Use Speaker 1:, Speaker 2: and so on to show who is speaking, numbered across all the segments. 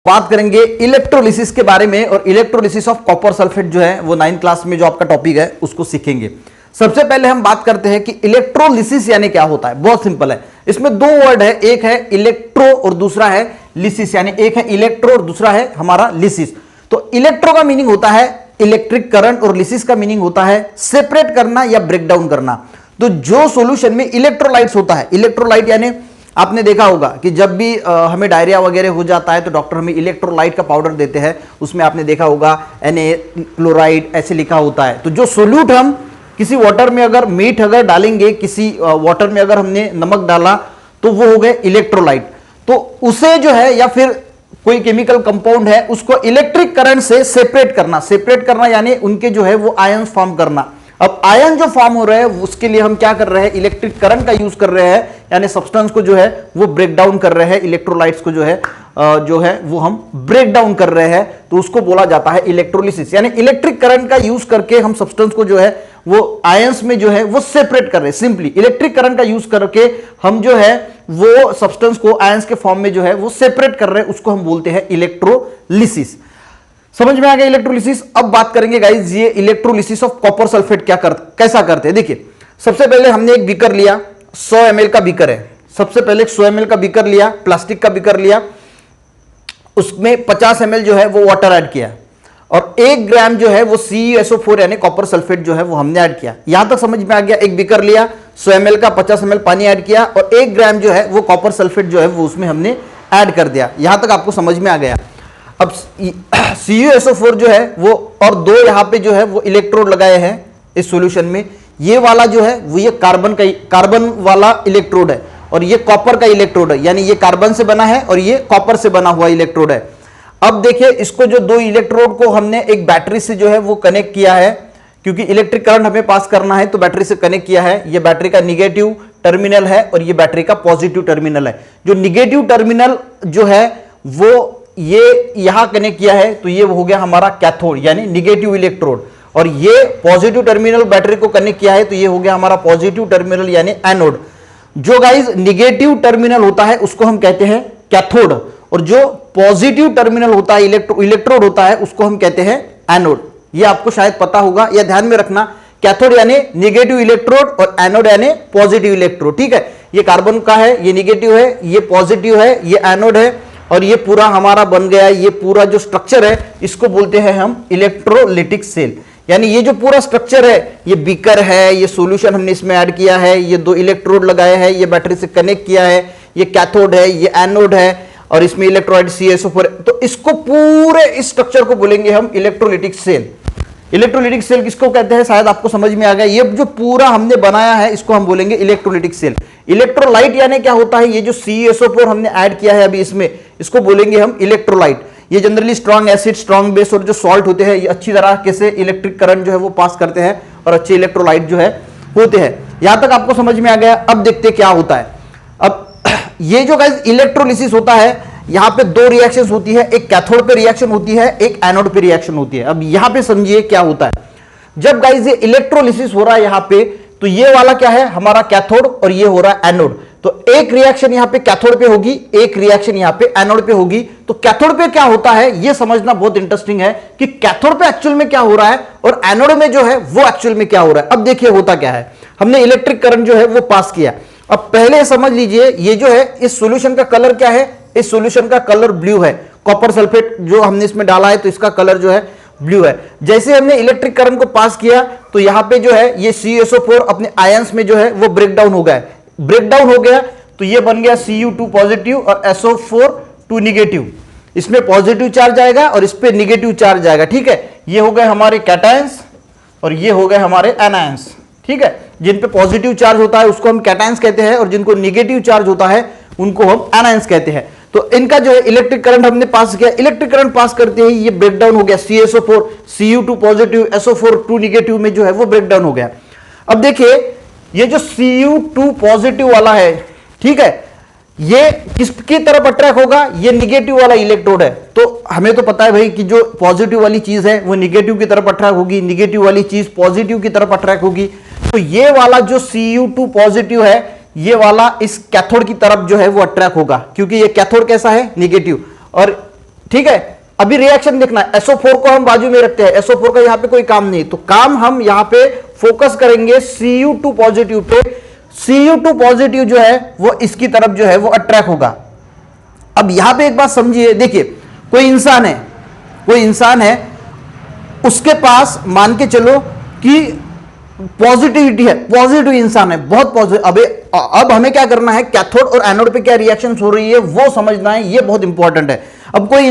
Speaker 1: बात करेंगे इलेक्ट्रोलिसिस के बारे में और इलेक्ट्रोलिसिस ऑफ कॉपर सल्फेट जो है वो 9th क्लास में जो आपका टॉपिक है उसको सीखेंगे। सबसे पहले हम बात करते हैं कि इलेक्ट्रोलिसिस यानी क्या होता है। बहुत सिंपल है, इसमें दो वर्ड है, एक है इलेक्ट्रो और दूसरा है लिसिस, यानी एक है इलेक्ट्रो और दूसरा है हमारा लिसिस। तो इलेक्ट्रो का मीनिंग होता है इलेक्ट्रिक करंट और लिसिस का मीनिंग होता है सेपरेट करना या ब्रेक डाउन करना। तो जो सॉल्यूशन में इलेक्ट्रोलाइट्स होता है, इलेक्ट्रोलाइट यानी आपने देखा होगा कि जब भी हमें डायरिया वगैरह हो जाता है तो डॉक्टर हमें इलेक्ट्रोलाइट का पाउडर देते हैं, उसमें आपने देखा होगा Na क्लोराइड ऐसे लिखा होता है। तो जो सोल्यूट हम किसी वाटर में अगर मीठ अगर डालेंगे, किसी वाटर में अगर हमने नमक डाला तो वो हो गए इलेक्ट्रोलाइट। तो उसे जो है या फिर कोई केमिकल कंपाउंड है उसको इलेक्ट्रिक करंट से सेपरेट करना यानी उनके जो है वो आयंस फॉर्म करना। अब आयन जो फॉर्म हो रहे हैं उसके लिए हम क्या कर रहे हैं, इलेक्ट्रिक करंट का यूज कर रहे हैं, यानी सब्सटेंस को जो है वो ब्रेक डाउन कर रहे हैं, इलेक्ट्रोलाइट्स को जो है वो हम ब्रेक डाउन कर रहे हैं। तो उसको बोला जाता है इलेक्ट्रोलिसिस, यानी इलेक्ट्रिक करंट का यूज करके हम सब्सटेंस को जो है वो आयंस में जो है वो सेपरेट कर रहे हैं। सिंपली इलेक्ट्रिक करंट का यूज करके हम जो है वो सब्सटेंस को आयंस के फॉर्म में जो है वो सेपरेट कर रहे हैं, उसको हम बोलते हैं इलेक्ट्रोलिसिस। समझ में आ गया इलेक्ट्रोलिसिस। अब बात करेंगे गाइस ये इलेक्ट्रोलिसिस ऑफ कॉपर सल्फेट कैसा करते हैं। देखिए सबसे पहले हमने एक बीकर लिया, 100 ml का बीकर है। सबसे पहले 100 ml का बीकर लिया, प्लास्टिक का बीकर लिया, उसमें 50 ml जो है वो वाटर ऐड किया और 1 ग्राम जो है वो CuSO4 यानी कॉपर सल्फेट जो है वो हमने ऐड किया। यहां तक समझ में आ गया। एक बीकर लिया, 100 ml का 50 ml पानी ऐड किया और 1 ग्राम जो है वो कॉपर सल्फेट जो है वो उसमें हमने ऐड कर दिया। यहां तक आपको समझ में आ गया। अब CuSO4 जो है वो और 2 यहां पे जो है वो इलेक्ट्रोड लगाए हैं इस सॉल्यूशन में। ये वाला जो है वो ये कार्बन वाला इलेक्ट्रोड है और ये कॉपर का इलेक्ट्रोड है, यानी ये कार्बन से बना है और ये कॉपर से बना हुआ इलेक्ट्रोड है। अब देखिए इसको जो 2 इलेक्ट्रोड को हमने एक बैटरी से जो है वो कनेक्ट किया है, क्योंकि इलेक्ट्रिक करंट हमें पास करना है तो बैटरी से कनेक्ट किया है। ये बैटरी का निगेटिव टर्मिनल है और ये बैटरी का पॉजिटिव टर्मिनल है। जो निगेटिव टर्मिनल जो है वो ये यहां कनेक्ट किया है तो ये हो गया हमारा कैथोड यानी निगेटिव इलेक्ट्रोड, और ये पॉजिटिव टर्मिनल बैटरी को कनेक्ट किया है तो ये हो गया हमारा पॉजिटिव टर्मिनल यानी एनोड। जो गाइस निगेटिव टर्मिनल होता है उसको हम कहते हैं कैथोड और जो पॉजिटिव टर्मिनल होता है इलेक्ट्रोड होता है उसको हम कहते हैं एनोड। ये आपको शायद पता होगा या ध्यान में रखना। कैथोड यानी निगेटिव इलेक्ट्रोड और एनोड यानी पॉजिटिव इलेक्ट्रोड। ठीक है, ये कार्बन का है, ये निगेटिव है, ये पॉजिटिव है, ये एनोड है और ये पूरा हमारा बन गया। ये पूरा जो स्ट्रक्चर है इसको बोलते हैं हम इलेक्ट्रोलिटिक सेल। यानी ये जो पूरा स्ट्रक्चर है, ये बीकर है, ये सॉल्यूशन हमने इसमें ऐड किया है, ये 2 इलेक्ट्रोड लगाए हैं, ये बैटरी से कनेक्ट किया है, ये कैथोड है, ये एनोड है और इसमें इलेक्ट्रोलाइट CuSO4। तो इसको पूरे इस स्ट्रक्चर को बोलेंगे हम इलेक्ट्रोलिटिक सेल। इलेक्ट्रोलिटिक सेल किसको कहते हैं शायद आपको समझ में आ गया। ये जो पूरा हमने बनाया है इसको हम बोलेंगे इलेक्ट्रोलिटिक सेल। इलेक्ट्रोलाइट यानी क्या होता है, ये जो CuSO4 हमने ऐड किया है अभी इसमें, इसको बोलेंगे हम इलेक्ट्रोलाइट। ये generally strong acid, strong base और जो सॉल्ट होते हैं ये अच्छी तरह से इलेक्ट्रिक करंट जो है वो पास करते हैं और अच्छे इलेक्ट्रोलाइट जो है होते हैं। यहां तक आपको समझ में आ गया। अब देखते क्या होता है। अब ये जो गाइस इलेक्ट्रोलिसिस होता है यहां पे 2 रिएक्शंस होती है, एक कैथोड पे रिएक्शन होती है, एक एनोड पे रिएक्शन होती है। अब यहां पे समझिए क्या होता है। जब गाइस ये इलेक्ट्रोलिसिस हो रहा है यहां पे, तो ये वाला क्या है हमारा कैथोड और ये हो रहा है एनोड। तो एक रिएक्शन यहां पे कैथोड पे होगी, एक रिएक्शन यहां पे एनोड पे होगी। तो कैथोड पे क्या होता है ये समझना बहुत इंटरेस्टिंग है कि कैथोड पे एक्चुअल में क्या हो रहा है और एनोड में जो है वो एक्चुअल में क्या हो रहा है। अब देखिए होता क्या है, हमने इलेक्ट्रिक करंट जो है वो पास किया। अब पहले समझ लीजिए ये जो है इस सॉल्यूशन का कलर क्या है, इस सॉल्यूशन का कलर ब्लू है। कॉपर सल्फेट जो हमने इसमें डाला है तो इसका कलर जो है ब्लू है। जैसे हमने इलेक्ट्रिक करंट को पास किया तो यहां पे जो है ये CuSO4 अपने आयंस में जो है वो ब्रेक डाउन हो गया। ब्रेक डाउन हो गया तो ये बन गया Cu2 पॉजिटिव और SO4 2 निगेटिव। इसमें पॉजिटिव चार्ज आएगा और इस पे निगेटिव चार्ज आएगा। ठीक है, ये हो गए हमारे कैटायंस और ये हो गए हमारे एनायंस। ठीक है, जिन पे पॉजिटिव चार्ज होता है उसको हम कैटायंस कहते हैं और जिनको निगेटिव चार्ज होता है उनको हम एनायंस कहते हैं। तो इनका जो है इलेक्ट्रिक करंट हमने पास किया। इलेक्ट्रिक करंट पास करते ही ये ब्रेक डाउन हो गया। CuSO4 Cu2 positive SO4 2 negative में जो है वो ब्रेक डाउन हो गया। अब देखिए ये जो Cu2 पॉजिटिव वाला है, ठीक है, ये किसकी तरफ अट्रैक्ट होगा, ये निगेटिव वाला इलेक्ट्रोड है। तो हमें तो पता है भाई कि जो पॉजिटिव वाली चीज है वो निगेटिव की तरफ अट्रैक्ट होगी, निगेटिव वाली चीज पॉजिटिव की तरफ अट्रैक्ट होगी। तो ये वाला जो Cu2 पॉजिटिव है ये वाला इस कैथोड की तरफ जो है वो अट्रैक्ट होगा, क्योंकि ये कैथोड कैसा है, निगेटिव, और ठीक है, अभी रिएक्शन देखना है। SO4 को हम बाजू में रखते हैं, SO4 का यहां पे कोई काम नहीं, तो काम हम यहां पे फोकस करेंगे Cu2 positive pay. Cu2 positive जो है वो इसकी तरफ जो है वो अट्रैक्ट होगा। अब यहां पे एक बात समझिए, देखिए कोई इंसान है, उसके पास मान के चलो कि पॉजिटिविटी है, पॉजिटिव इंसान है, बहुत पॉजिटिव। अब हमें क्या करना है, कैथोड और एनोड पे क्या रिएक्शन हो रही है वो समझना है, ये बहुत इंपॉर्टेंट है। अब कोई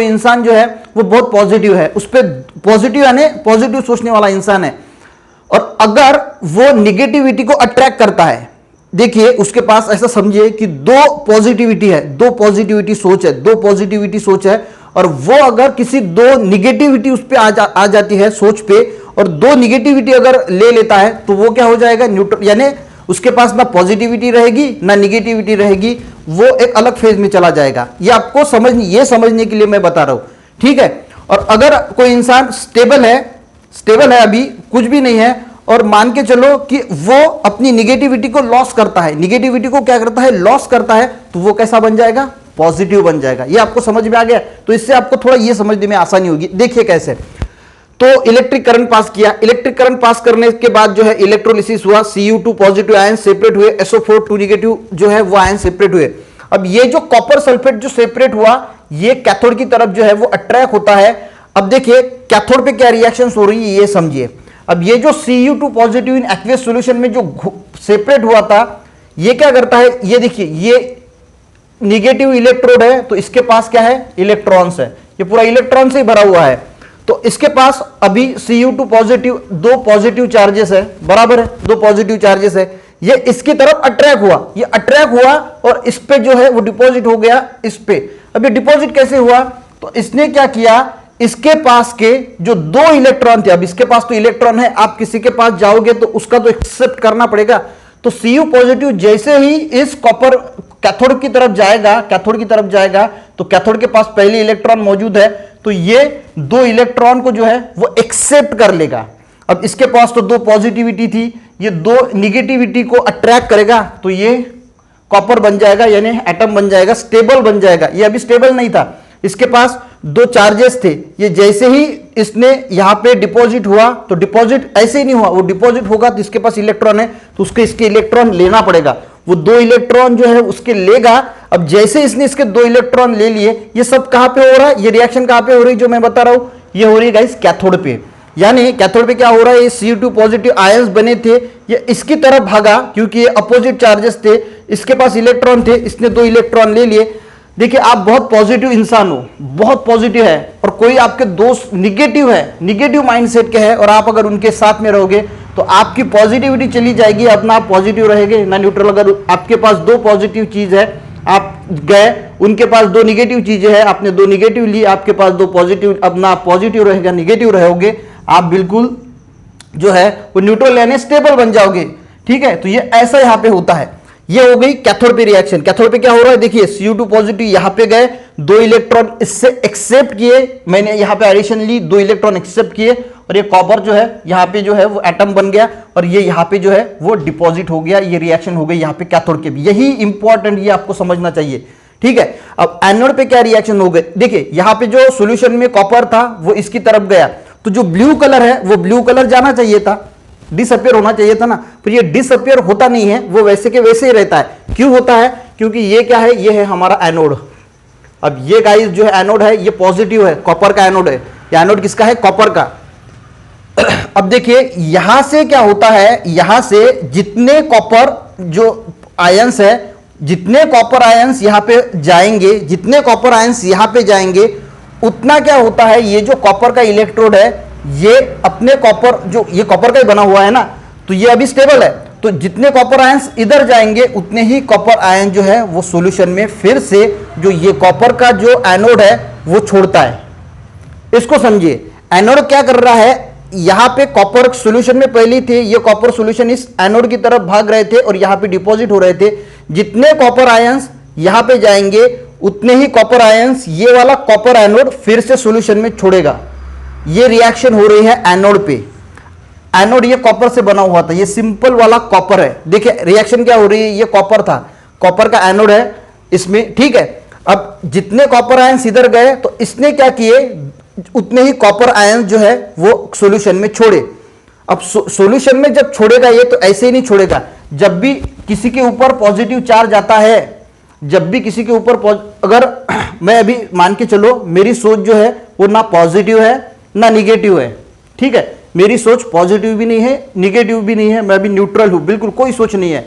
Speaker 1: इंसान जो है वो बहुत पॉजिटिव है, उस पर पॉजिटिव यानी पॉजिटिव सोचने वाला इंसान है, और अगर वो निगेटिविटी को अट्रैक्ट करता है, देखिए उसके पास ऐसा समझिए कि दो पॉजिटिविटी सोच है, और वो अगर किसी दो निगेटिविटी उस पे आ जाती है सोच पे, और दो निगेटिविटी अगर ले लेता है तो वो क्या हो जाएगा, न्यूट्रल, यानी उसके पास ना पॉजिटिविटी रहेगी ना निगेटिविटी रहेगी, वो एक अलग फेज में चला जाएगा। ये आपको समझने के लिए मैं बता रहा हूं, ठीक है। और अगर कोई इंसान स्टेबल है, अभी कुछ भी नहीं है, और मान के चलो कि वो अपनी निगेटिविटी को लॉस करता है, निगेटिविटी को क्या करता है, लॉस करता है, तो वो कैसा बन जाएगा, पॉजिटिव बन जाएगा। ये आपको समझ में आ गया, तो इससे आपको थोड़ा ये समझने में आसानी होगी। देखिए कैसे, तो इलेक्ट्रिक करंट पास किया, इलेक्ट्रिक करंट पास करने के बाद जो है इलेक्ट्रोलिसिस हुआ, Cu2 पॉजिटिव आयन सेपरेट हुए, SO4 2 निगेटिव जो है वो आयन सेपरेट हुए। अब ये जो कॉपर सल्फेट जो सेपरेट हुआ, ये कैथोड की तरफ जो है वो अट्रैक्ट होता है। अब देखिए कैथोड पे क्या रिएक्शंस हो रही है ये समझिए। अब ये जो Cu2 positive in aqueous solution में जो सेपरेट हुआ था, ये क्या करता है, ये देखिए ये निगेटिव इलेक्ट्रोड है, तो इसके पास क्या है, इलेक्ट्रॉन्स है, ये पूरा इलेक्ट्रॉन से ही भरा हुआ है। तो इसके पास अभी Cu2 पॉजिटिव, दो पॉजिटिव चार्जेस है, बराबर है, दो पॉजिटिव चार्जेस है, ये इसकी तरफ अट्रैक्ट हुआ, ये अट्रैक्ट हुआ और इस पे जो है वो डिपॉजिट हो गया इस पे। अब ये डिपॉजिट कैसे हुआ, तो इसने क्या किया, इसके पास के जो दो इलेक्ट्रॉन थे, अब इसके पास तो इलेक्ट्रॉन है, आप किसी के पास जाओगे तो उसका तो एक्सेप्ट करना पड़ेगा, तो Cu पॉजिटिव जैसे ही इस कॉपर कैथोड की तरफ जाएगा, तो कैथोड के पास पहले इलेक्ट्रॉन मौजूद है, तो ये दो इलेक्ट्रॉन को जो है वो एक्सेप्ट कर लेगा। अब इसके पास तो दो पॉजिटिविटी थी, ये दो निगेटिविटी को अट्रैक्ट करेगा, तो ये कॉपर बन जाएगा, यानी एटम बन जाएगा, स्टेबल बन जाएगा। ये अभी स्टेबल नहीं था, इसके पास दो चार्जेस थे, ये जैसे ही इसने यहां पे डिपॉजिट हुआ, तो डिपॉजिट ऐसे ही नहीं हुआ, वो डिपॉजिट होगा तो इसके पास इलेक्ट्रॉन है, तो उसके इसके इलेक्ट्रॉन लेना पड़ेगा, वो दो इलेक्ट्रॉन जो है उसके लेगा। अब जैसे इसने इसके दो इलेक्ट्रॉन ले लिए, ये सब कहां पे हो रहा है, ये रिएक्शन कहां पे हो रही है जो मैं बता रहा हूं, ये हो रही है गाइस कैथोड पे। यानी कैथोड पे क्या हो रहा है, ये Cu2 पॉजिटिव आयंस बने थे, ये इसकी तरफ भागा क्योंकि ये अपोजिट चार्जेस थे, इसके पास इलेक्ट्रॉन थे, इसने दो इलेक्ट्रॉन ले लिए। देखिए आप बहुत पॉजिटिव इंसान हो, बहुत पॉजिटिव है, और कोई आपके दोस्त निगेटिव है, निगेटिव माइंडसेट के हैं, और आप अगर उनके साथ में रहोगे तो आपकी पॉजिटिविटी चली जाएगी, अपना आप पॉजिटिव रहेंगे ना न्यूट्रल। अगर आपके पास दो पॉजिटिव चीज है, आप गए, उनके पास दो निगेटिव चीजें हैं, आपने दो निगेटिव ली, आपके पास दो पॉजिटिव, अपना पॉजिटिव रहेगा, निगेटिव रहोगे, आप बिल्कुल जो है वो न्यूट्रल यानी स्टेबल बन जाओगे, ठीक है। तो ये ऐसा यहां पे होता है। ये हो गई कैथोड पे रिएक्शन। कैथोड पे क्या हो रहा है, देखिए Cu2 पॉजिटिव यहां पे गए, दो इलेक्ट्रॉन इससे एक्सेप्ट किए, मैंने यहां पे एडिशन ली, दो इलेक्ट्रॉन एक्सेप्ट किए, और ये कॉपर जो है यहां पे जो है वो एटम बन गया, और ये यहां पे जो है वो डिपॉजिट हो गया, ये रिएक्शन हो गई यहां पे कैथोड के भी। यही इंपॉर्टेंट, ये आपको समझना चाहिए, ठीक है। अब एनोड पे क्या रिएक्शन हो गए, देखिए यहां पे जो सोल्यूशन में कॉपर था वो इसकी तरफ गया, तो जो ब्लू कलर है वो ब्लू कलर जाना चाहिए था, डिसअपियर होना चाहिए था ना, पर ये डिसअपियर होता नहीं है, वो वैसे के वैसे ही रहता है। क्यों होता है, क्योंकि ये क्या है, ये है हमारा एनोड। अब ये गाइस जो है एनोड है, ये पॉजिटिव है, कॉपर का एनोड है, ये एनोड किसका है, कॉपर का। अब देखिए यहां से क्या होता है, यहां से जितने कॉपर जो आयंस है, जितने कॉपर आयंस यहां पे जाएंगे, जितने कॉपर आयंस यहां पे जाएंगे, उतना क्या होता है, ये जो कॉपर का इलेक्ट्रोड है, ये अपने कॉपर, जो ये कॉपर का ही बना हुआ है ना, तो ये अभी स्टेबल है, तो जितने कॉपर आयंस इधर जाएंगे उतने ही कॉपर आयन जो है वो सॉल्यूशन में फिर से जो ये कॉपर का जो एनोड है वो छोड़ता है। इसको समझिए, एनोड क्या कर रहा है, यहां पे कॉपर सॉल्यूशन में पहले थे, ये कॉपर सॉल्यूशन इस एनोड की तरफ भाग रहे थे और यहां पे डिपॉजिट हो रहे थे। जितने कॉपर आयंस यहां पे जाएंगे उतने ही कॉपर आयंस ये वाला कॉपर एनोड फिर से सॉल्यूशन में छोड़ेगा। ये रिएक्शन हो रही है एनोड पे। एनोड ये कॉपर से बना हुआ था, ये सिंपल वाला कॉपर है। देखिए रिएक्शन क्या हो रही है, ये कॉपर था, कॉपर का एनोड है इसमें, ठीक है। अब जितने कॉपर आयंस इधर गए तो इसने क्या किए, उतने ही कॉपर आयंस जो है वो सॉल्यूशन में छोड़े। अब सॉल्यूशन में जब छोड़ेगा ये, तो ऐसे ही नहीं छोड़ेगा, जब भी किसी के ऊपर पॉजिटिव चार्ज आता है, जब भी किसी के ऊपर अगर मैं अभी मान के चलो मेरी सोच जो है वो ना पॉजिटिव है ना निगेटिव है, ठीक है, मेरी सोच पॉजिटिव भी नहीं है निगेटिव भी नहीं है, मैं भी न्यूट्रल हूं, बिल्कुल कोई सोच नहीं है।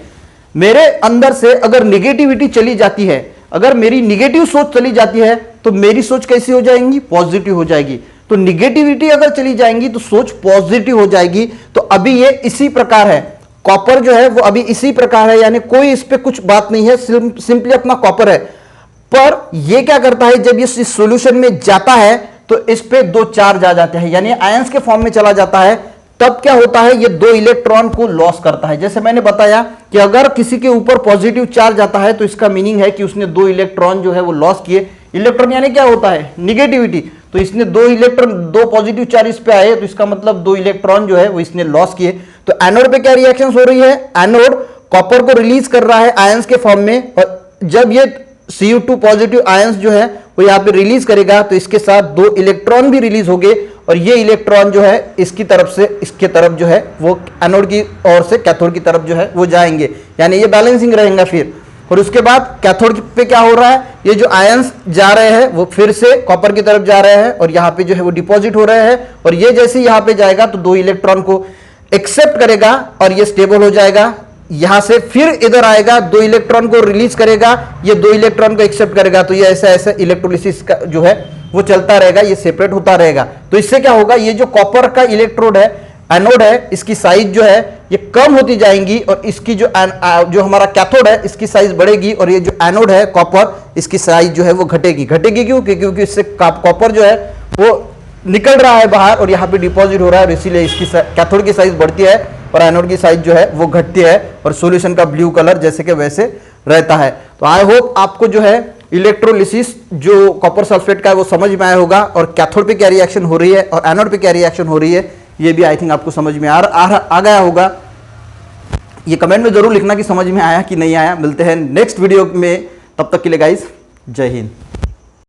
Speaker 1: मेरे अंदर से अगर निगेटिविटी चली जाती है, अगर मेरी निगेटिव सोच चली जाती है, तो मेरी सोच कैसी हो जाएगी, पॉजिटिव हो जाएगी। तो निगेटिविटी अगर चली जाएंगी तो सोच पॉजिटिव हो जाएगी। तो अभी ये इसी प्रकार है, कॉपर जो है वो अभी इसी प्रकार है, यानी कोई इस पे कुछ बात नहीं है, सिंपली अपना कॉपर है। पर ये क्या करता है, जब ये इस सॉल्यूशन में जाता है तो इस पे दो चार्ज आ जाते हैं, यानी आयंस के फॉर्म में चला जाता है। तब क्या होता है, ये दो इलेक्ट्रॉन को लॉस करता है। जैसे मैंने बताया कि अगर किसी के ऊपर पॉजिटिव चार्ज आता है तो इसका मीनिंग है कि उसने दो इलेक्ट्रॉन जो है वो लॉस किए। इलेक्ट्रॉन यानी क्या होता है, निगेटिविटी। तो इसने दो इलेक्ट्रॉन, दो पॉजिटिव चार्ज इस पे आए, तो इसका मतलब दो इलेक्ट्रॉन जो है वो इसने लॉस किए। तो एनोड पे क्या रिएक्शन हो रही है, एनोड कॉपर को रिलीज कर रहा है आयंस के फॉर्म में, और जब ये Cu2 पॉजिटिव आयंस जो है वो यहाँ पे रिलीज करेगा तो इसके साथ दो इलेक्ट्रॉन भी रिलीज हो गए, और ये इलेक्ट्रॉन जो है इसकी तरफ से इसके तरफ जो है वो एनोड की ओर से कैथोड की तरफ जो है वो जाएंगे, यानी ये बैलेंसिंग रहेगा फिर। और उसके बाद कैथोड पे क्या हो रहा है, ये जो आयंस जा रहे हैं वो फिर से कॉपर की तरफ जा रहे हैं और यहाँ पे जो है वो डिपॉजिट हो रहे हैं, और ये जैसे यहाँ पे जाएगा तो दो इलेक्ट्रॉन को एक्सेप्ट करेगा और ये स्टेबल हो जाएगा। यहां से फिर इधर आएगा, दो इलेक्ट्रॉन को रिलीज करेगा, ये दो इलेक्ट्रॉन को एक्सेप्ट करेगा, तो ये ऐसा ऐसा इलेक्ट्रोलिसिस का जो है वो चलता रहेगा, ये सेपरेट होता रहेगा। तो इससे क्या होगा, ये जो कॉपर का इलेक्ट्रोड है, एनोड है, इसकी साइज जो है ये कम होती जाएंगी, और इसकी जो हमारा कैथोड है इसकी साइज बढ़ेगी, और ये जो एनोड है कॉपर, इसकी साइज जो है वो घटेगी। घटेगी क्यों, क्योंकि इससे कॉपर जो है वो निकल रहा है बाहर और यहाँ पे डिपॉजिट हो रहा है, और इसीलिए इसकी कैथोड की साइज बढ़ती है और एनोड की साइज जो है वो घटती है, और सॉल्यूशन का ब्लू कलर जैसे कि वैसे रहता है। तो आई होप आपको जो है इलेक्ट्रोलिसिस जो कॉपर सल्फेट का है वो समझ में आया होगा, और कैथोड पे क्या रिएक्शन हो रही है और एनोड पे क्या रिएक्शन हो रही है ये भी आई थिंक आपको समझ में आ गया होगा। ये कमेंट में जरूर लिखना कि समझ में आया कि नहीं आया। मिलते हैं नेक्स्ट वीडियो में, तब तक के लिए गाइस जय हिंद।